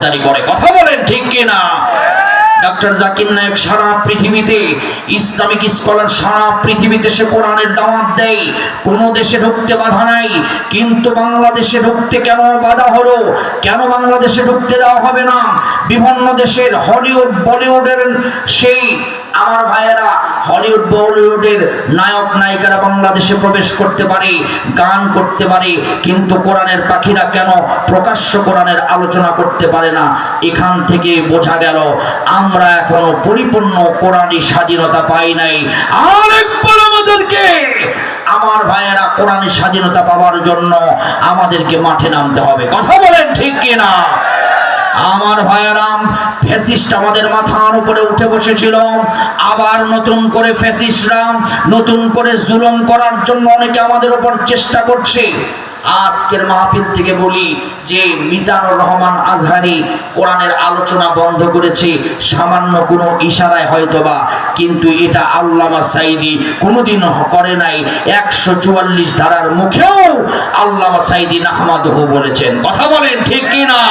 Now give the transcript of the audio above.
করে কথা বলেন ঠিক কিনা? ডক্টর জাকির নায়েক সারা পৃথিবীতে ইসলামিক স্কলার সারা পৃথিবীতে সে কোরআনের দাওয়াত দেয়, কোন দেশে ঢুকতে বাধা নাই, কিন্তু বাংলাদেশে ঢুকতে কেন বাধা হলো? কেন বাংলাদেশে ঢুকতে দেওয়া হবে না? বিভিন্ন দেশের হলিউড বলিউডের সেই আমার ভাইয়েরা হলিউড বলিউডের নায়ক নায়িকারা বাংলাদেশে প্রবেশ করতে পারে, গান করতে পারে, কিন্তু কোরআনের পাখিরা কেন প্রকাশ্য কোরআনের আলোচনা করতে পারে না? এখান থেকে বোঝা গেল আমরা এখনো পরিপূর্ণ কোরআনী স্বাধীনতা পাই নাই। আরেকবার আমাদেরকে আমার ভাইয়েরা কোরআনী স্বাধীনতা পাওয়ার জন্য আমাদেরকে মাঠে নামতে হবে। কথা বলেন ঠিক কিনা? আমার ভাইয়েরাম, ফ্যাসিস্ট আমাদের মাথার উপরে উঠে বসেছিল, আবার নতুন করে ফ্যাসিস্টরা নতুন করে জুলুম করার জন্য অনেকে আমাদের উপর চেষ্টা করছে। আজকের মাহফিল থেকে বলি যে মিজানুর রহমান আজহারি কোরআনের আলোচনা বন্ধ করেছে সামান্য কোনো ইশারায় হয়তোবা, কিন্তু এটা আল্লামা সাঈদী কোনোদিন করে নাই। 144 ধারার মুখেও আল্লামা সাঈদী নাহমাদুহু বলেছেন। কথা বলেন ঠিক কিনা?